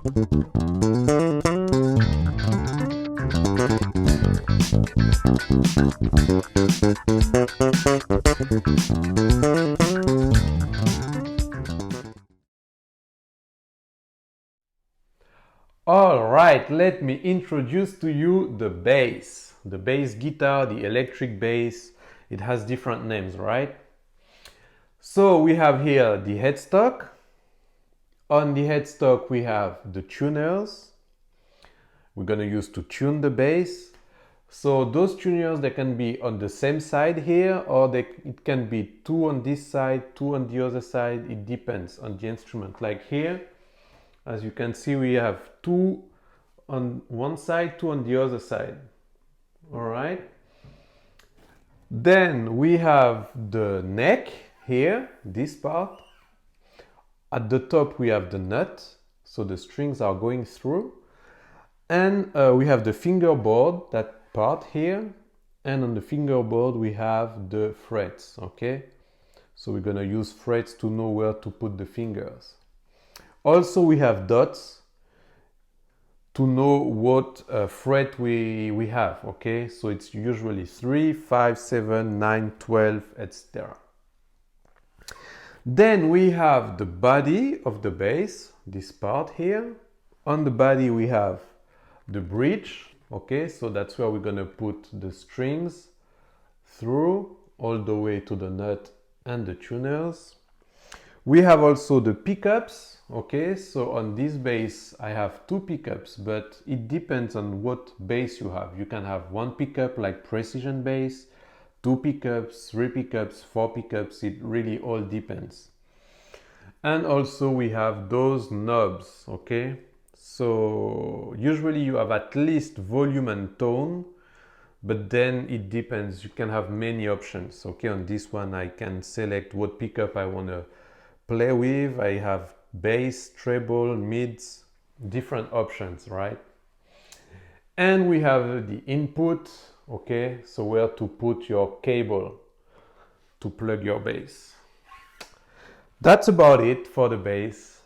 All right, let me introduce to you the bass. The bass guitar, the electric bass, it has different names, right? So we have here the headstock. On the headstock we have the tuners. We're going to use to tune the bass. So those tuners, they can be on the same side here, or it can be two on this side, two on the other side. It depends on the instrument. Like here, as you can see, we have two on one side, two on the other side. All right. Then we have the neck here, this part. At the top we have the nut, so the strings are going through. And we have the fingerboard, that part here. And on the fingerboard we have the frets, okay? So we're gonna use frets to know where to put the fingers. Also we have dots to know what fret we have, okay? So it's usually 3, 5, 7, 9, 12, etc. Then we have the body of the bass, this part here. On the body we have the bridge, okay? So that's where we're gonna put the strings through all the way to the nut and the tuners. We have also the pickups, okay? So on this bass I have two pickups, but it depends on what bass you have. You can have one pickup like precision bass, two pickups, three pickups, four pickups. It really all depends. And also we have those knobs, okay? So usually you have at least volume and tone, but then it depends. You can have many options, okay? On this one I can select what pickup I want to play with. I have bass, treble, mids, different options, right? And we have the input, okay? So where to put your cable to plug your bass. That's about it for the bass.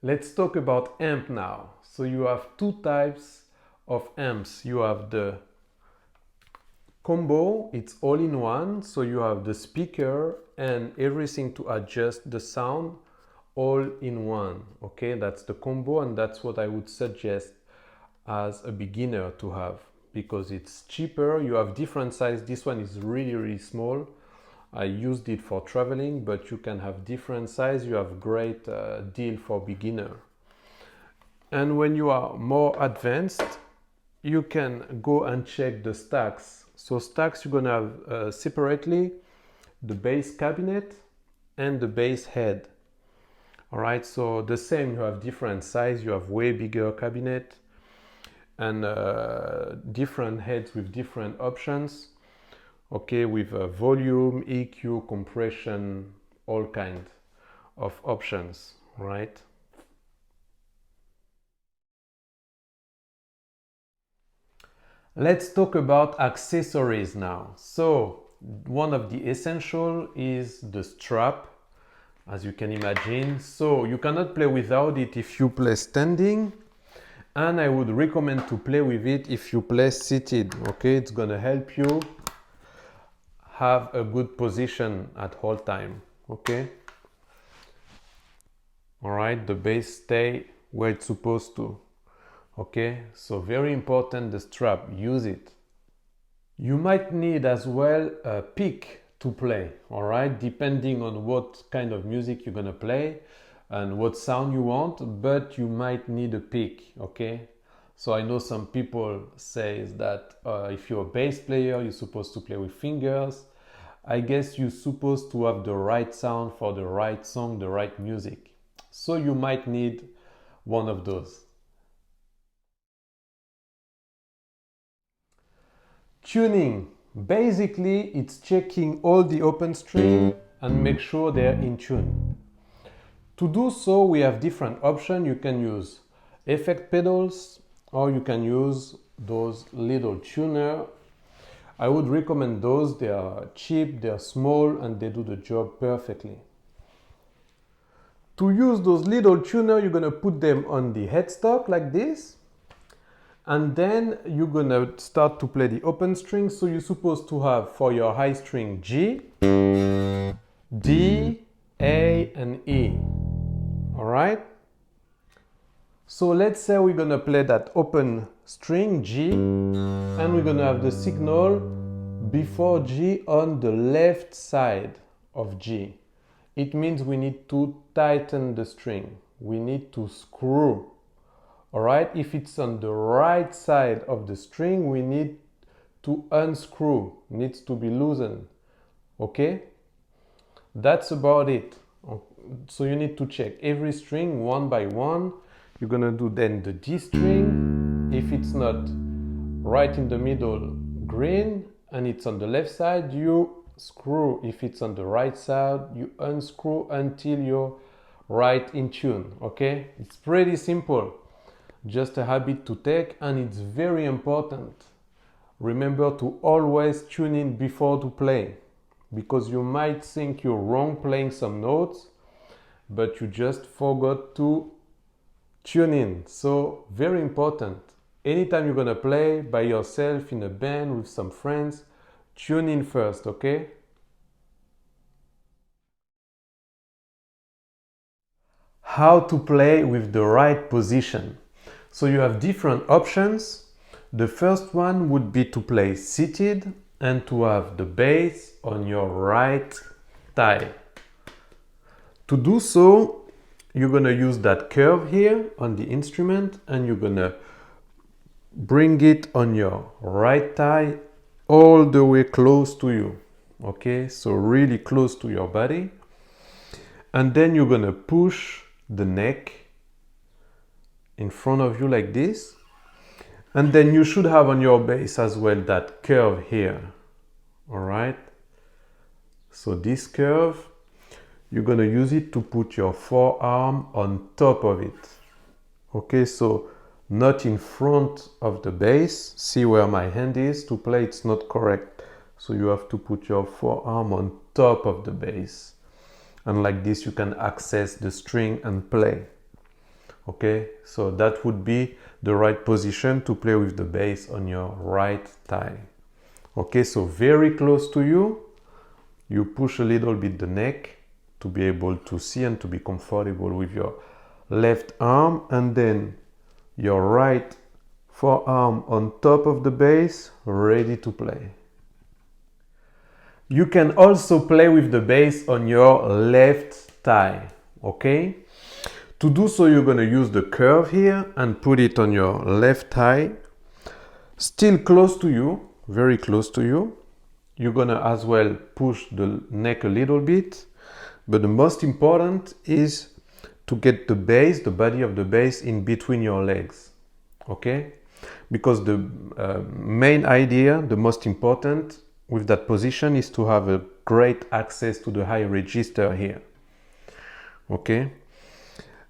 Let's talk about amp now. So you have two types of amps. You have the combo, it's all in one. So you have the speaker and everything to adjust the sound all in one. Okay, that's the combo, and that's what I would suggest as a beginner to have, because it's cheaper. You have different size. This one is really small. I used it for traveling, but you can have different size. You have great deal for beginner. And when you are more advanced, you can go and check the stacks. So stacks, you're gonna have separately the bass cabinet and the bass head. All right, so the same, you have different size. You have way bigger cabinet and different heads with different options. Okay, with volume, EQ, compression, all kind of options, right? Let's talk about accessories now. So one of the essential is the strap, as you can imagine. So you cannot play without it if you play standing, and I would recommend to play with it if you play seated. Okay, it's gonna help you have a good position at all time. Okay, all right, the bass stay where it's supposed to. Okay, so very important, the strap, use it. You might need as well a pick to play, all right, depending on what kind of music you're gonna play and what sound you want, but you might need a pick. Okay, so I know some people say that if you're a bass player, you're supposed to play with fingers. I guess you're supposed to have the right sound for the right song, the right music. So you might need one of those. Tuning. Basically, it's checking all the open strings and make sure they're in tune. To do so, we have different options. You can use effect pedals, or you can use those little tuner. I would recommend those. They are cheap, they are small, and they do the job perfectly. To use those little tuners, you're gonna put them on the headstock like this. And then you're gonna start to play the open strings. So you're supposed to have for your high string G, D, A, and E. All right? So let's say we're gonna play that open string G, and we're gonna have the signal before G on the left side of G. It means we need to tighten the string. We need to screw. All right, if it's on the right side of the string, we need to unscrew, needs to be loosened. Okay, that's about it. So you need to check every string one by one. You're gonna do then the D string. If it's not right in the middle, green, and it's on the left side, you screw. If it's on the right side, you unscrew until you're right in tune. Okay, it's pretty simple. Just a habit to take, and it's very important. Remember to always tune in before to play, because you might think you're wrong playing some notes, but you just forgot to tune in. So very important. Anytime you're gonna play by yourself in a band with some friends, tune in first, okay? How to play with the right position. So you have different options. The first one would be to play seated and to have the bass on your right thigh. To do so, you're gonna use that curve here on the instrument, and you're gonna bring it on your right thigh all the way close to you. Okay, so really close to your body. And then you're gonna push the neck in front of you like this, and then you should have on your bass as well that curve here. All right, so this curve, you're gonna use it to put your forearm on top of it. Okay, so not in front of the bass. See where my hand is to play, it's not correct. So you have to put your forearm on top of the bass, and like this you can access the string and play. Okay, so that would be the right position to play with the bass on your right thigh. Okay, so very close to you, you push a little bit the neck to be able to see and to be comfortable with your left arm, and then your right forearm on top of the bass, ready to play. You can also play with the bass on your left thigh, okay? To do so, you're gonna use the curve here and put it on your left thigh, still close to you, very close to you. You're gonna as well push the neck a little bit, but the most important is to get the bass, the body of the bass, in between your legs, okay? Because the main idea, the most important with that position is to have a great access to the high register here, okay?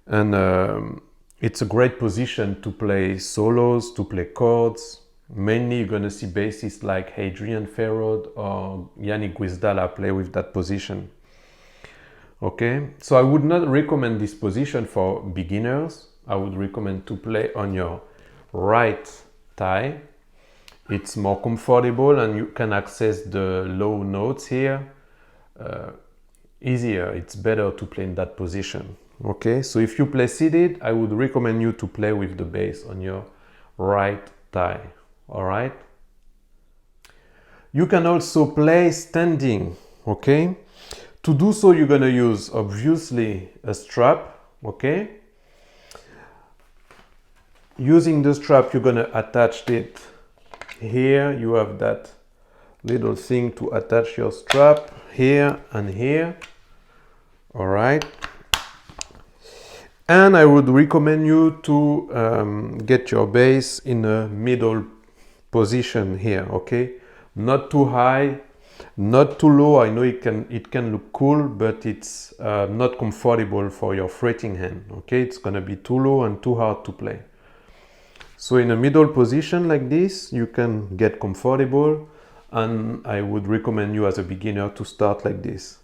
And it's a great position to play solos, to play chords. Mainly you're gonna see bassists like Adrian Ferrod or Yannick Guizdala play with that position. Okay, so I would not recommend this position for beginners. I would recommend to play on your right thigh. It's more comfortable and you can access the low notes here easier. It's better to play in that position. Okay, so if you play seated, I would recommend you to play with the bass on your right thigh. All right. You can also play standing. Okay. To do so, you're gonna use obviously a strap. Okay. Using the strap, you're gonna attach it here. You have that little thing to attach your strap here and here. All right. And I would recommend you to get your bass in a middle position here, okay? Not too high, not too low. I know it can look cool, but it's not comfortable for your fretting hand, okay? It's gonna be too low and too hard to play. So in a middle position like this, you can get comfortable, and I would recommend you as a beginner to start like this.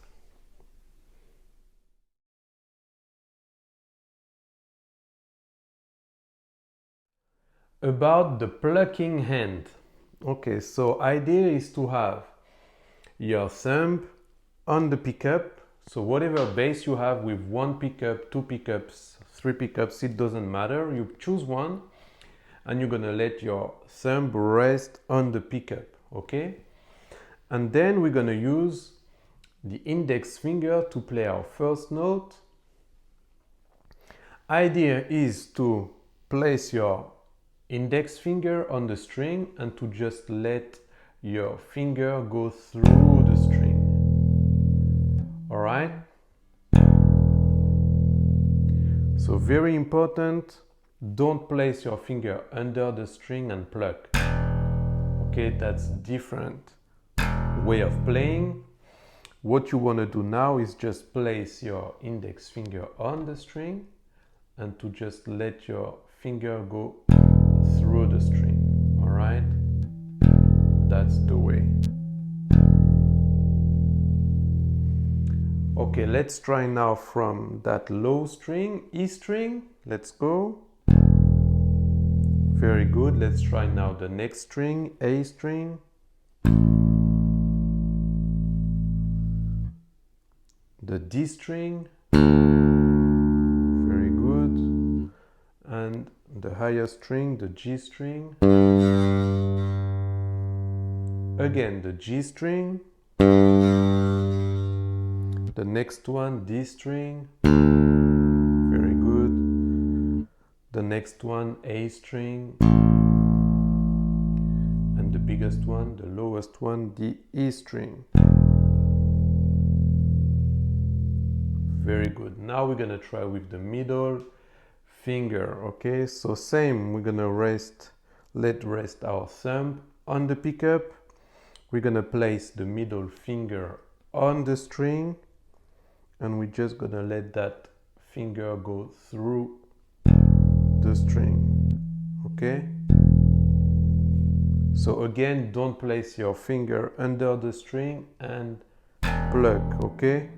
About the plucking hand. Okay, so idea is to have your thumb on the pickup. So whatever bass you have with one pickup, two pickups, three pickups, it doesn't matter. You choose one and you're gonna let your thumb rest on the pickup, okay? And then we're gonna use the index finger to play our first note. Idea is to place your index finger on the string and to just let your finger go through the string. All right? So very important, don't place your finger under the string and pluck. Okay, that's different way of playing. What you want to do now is just place your index finger on the string and to just let your finger go through the string. All right? That's the way. Okay, let's try now from that low string, E string. Let's go. Very good. Let's try now the next string, A string. The D string. Very good. And the higher string, the G string. Again, the G string. The next one, D string. Very good. The next one, A string. And the biggest one, the lowest one, the E string. Very good. Now we're gonna try with the middle finger, okay? So same, we're gonna let rest our thumb on the pickup. We're gonna place the middle finger on the string and we're just gonna let that finger go through the string, okay? So again, don't place your finger under the string and pluck, okay?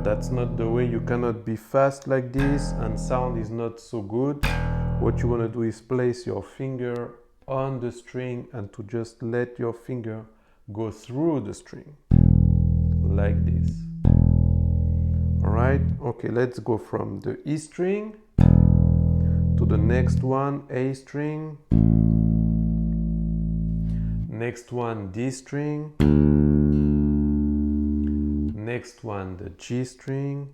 That's not the way. You cannot be fast like this and sound is not so good. What you want to do is place your finger on the string and to just let your finger go through the string like this. All right, okay, let's go from the E string to the next one, A string, next one, D string, next one, the G string.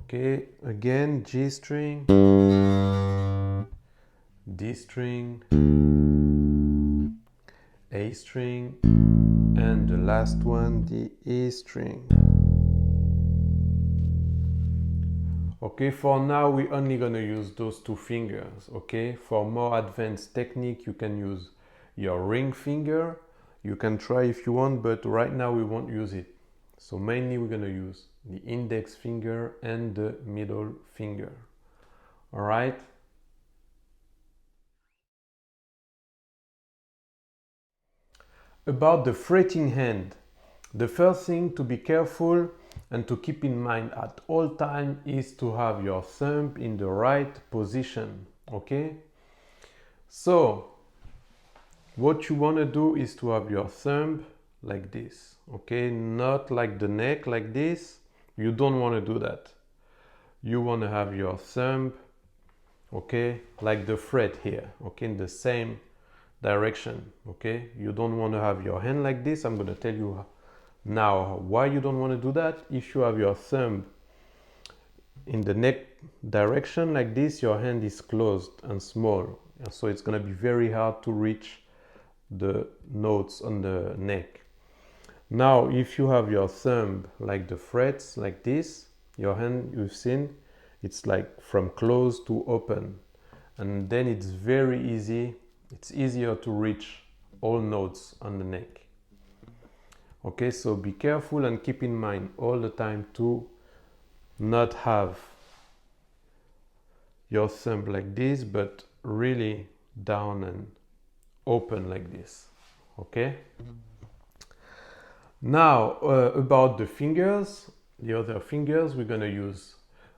Okay, again, G string, D string, A string, and the last one, the E string. Okay, for now we're only gonna use those two fingers, okay? For more advanced technique, you can use your ring finger. You can try if you want, but right now we won't use it. So mainly we're gonna use the index finger and the middle finger. All right? About the fretting hand, the first thing to be careful and to keep in mind at all time is to have your thumb in the right position, okay? So, what you want to do is to have your thumb like this, okay? Not like the neck like this. You don't want to do that. You want to have your thumb, okay, like the fret here, okay, in the same direction, okay? You don't want to have your hand like this. I'm going to tell you now why you don't want to do that. If you have your thumb in the neck direction like this, your hand is closed and small, so it's going to be very hard to reach the notes on the neck. Now if you have your thumb like the frets like this, your hand, you've seen, it's like from close to open, and then it's very easy, it's easier to reach all notes on the neck. Okay, so be careful and keep in mind all the time to not have your thumb like this, but really down and open like this, okay? Now about the fingers, the other fingers, we're gonna use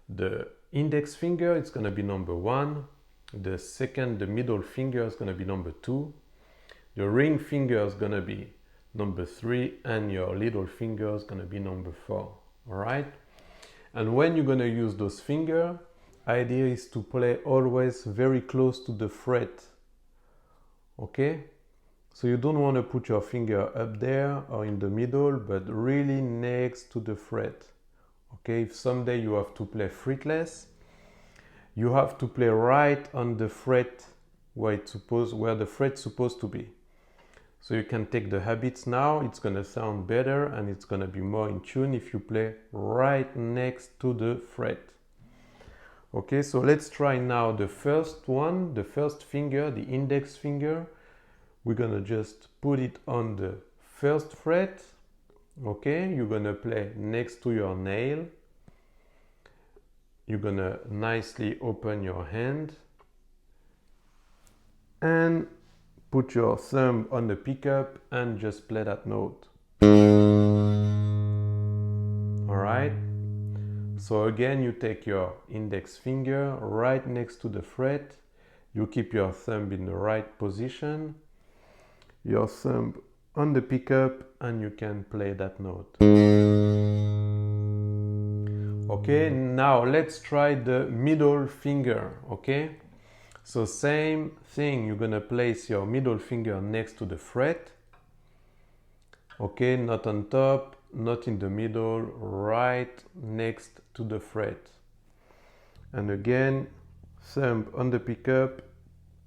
the index finger, it's going to be number 1. The middle finger is going to be number 2. The ring finger is going to be number 3, and your little finger is going to be number 4. All right? And when you're going to use those fingers, idea is to play always very close to the fret. Okay? So you don't want to put your finger up there or in the middle, but really next to the fret. Okay? If someday you have to play fretless, you have to play right on the fret where the fret's supposed to be. So you can take the habits now, it's going to sound better and it's going to be more in tune if you play right next to the fret. Okay, so let's try now the first one, the first finger, the index finger. We're going to just put it on the first fret. Okay, you're going to play next to your nail. You're going to nicely open your hand and put your thumb on the pickup and just play that note. All right. So again, you take your index finger right next to the fret. You keep your thumb in the right position. Your thumb on the pickup and you can play that note. Okay, now let's try the middle finger. Okay. So same thing, you're going to place your middle finger next to the fret. Okay, not on top, not in the middle, right next to the fret. And again, thumb on the pickup.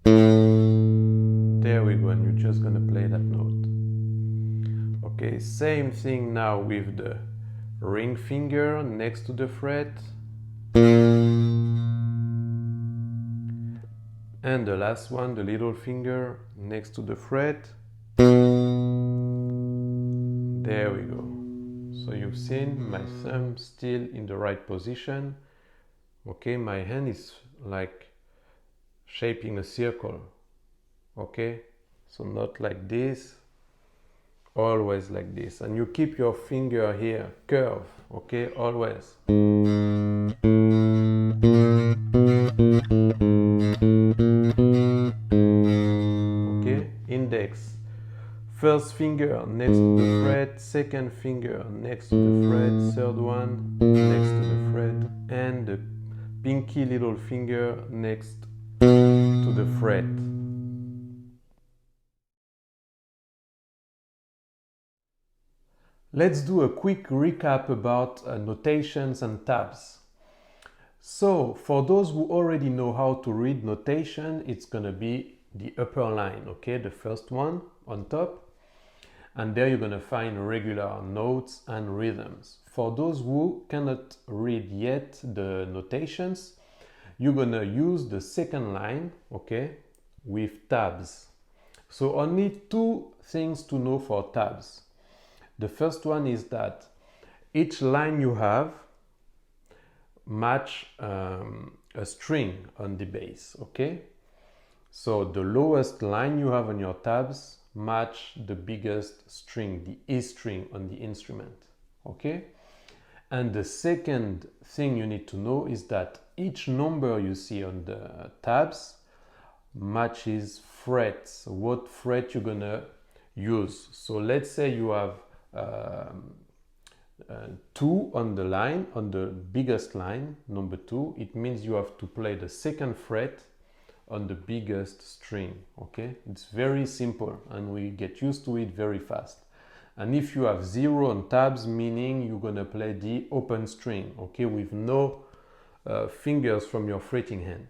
There we go, and you're just going to play that note. Okay, same thing now with the ring finger next to the fret. And the last one, the little finger next to the fret. There we go. So you've seen my thumb still in the right position. Okay, my hand is like shaping a circle. Okay, so not like this, always like this. And you keep your finger here, curve, okay, always. Index, first finger next to the fret, second finger next to the fret, third one next to the fret, and the pinky little finger next to the fret. Let's do a quick recap about notations and tabs. So for those who already know how to read notation, it's going to be the upper line, okay, the first one on top, and there you're going to find regular notes and rhythms. For those who cannot read yet the notations, you're going to use the second line, okay, with tabs. So only 2 things to know for tabs. The first one is that each line you have match a string on the bass, okay? So the lowest line you have on your tabs match the biggest string, the E string on the instrument, okay? And the second thing you need to know is that each number you see on the tabs matches frets, what fret you're gonna use. So let's say you have 2 on the line, on the biggest line, number 2, it means you have to play the second fret on the biggest string, okay? It's very simple and we get used to it very fast. And if you have 0 on tabs, meaning you're gonna play the open string, okay, with no fingers from your fretting hand.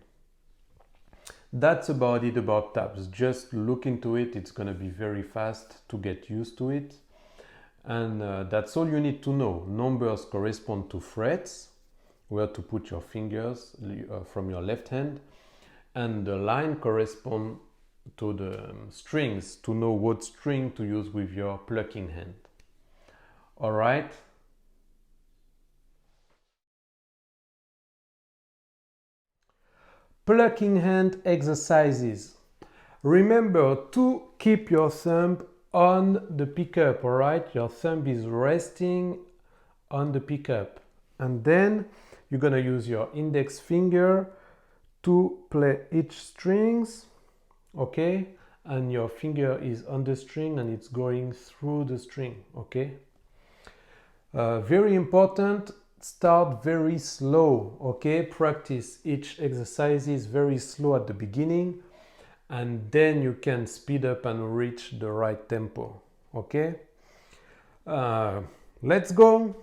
That's about it about tabs. Just look into it, it's gonna be very fast to get used to it. And that's all you need to know. Numbers correspond to frets, where to put your fingers from your left hand. And the line corresponds to the strings, to know what string to use with your plucking hand. All right? Plucking hand exercises. Remember to keep your thumb on the pickup, all right? Your thumb is resting on the pickup. And then you're gonna use your index finger to play each strings, okay? And your finger is on the string and it's going through the string, okay? Very important, start very slow, okay? Practice each exercises very slow at the beginning, and then you can speed up and reach the right tempo, okay? Let's go.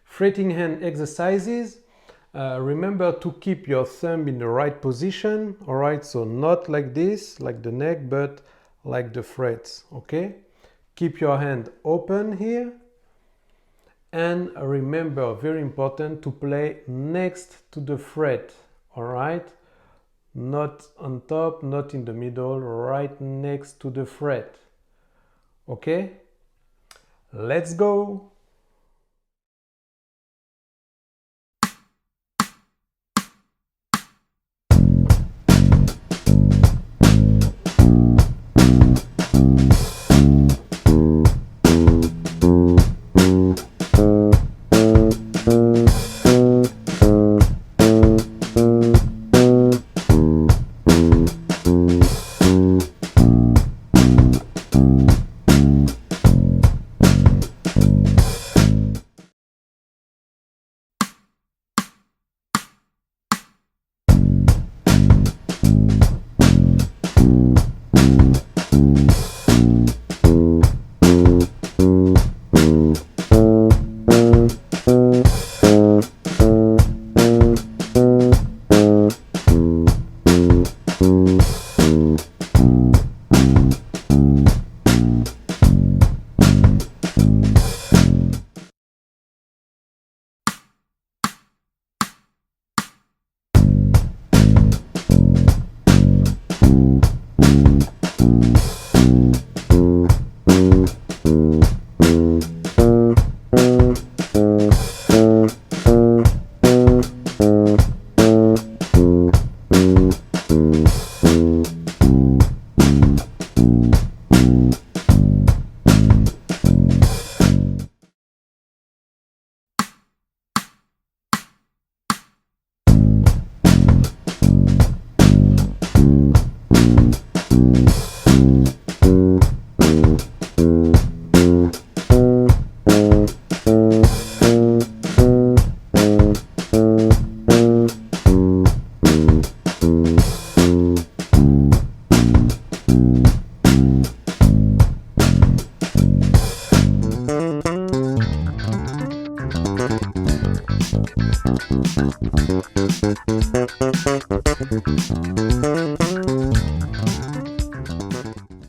Fretting hand exercises. Remember to keep your thumb in the right position, all right? So not like this, like the neck, but like the frets, okay? Keep your hand open here. And remember, very important, to play next to the fret, all right? Not on top, not in the middle, right next to the fret, okay? Let's go!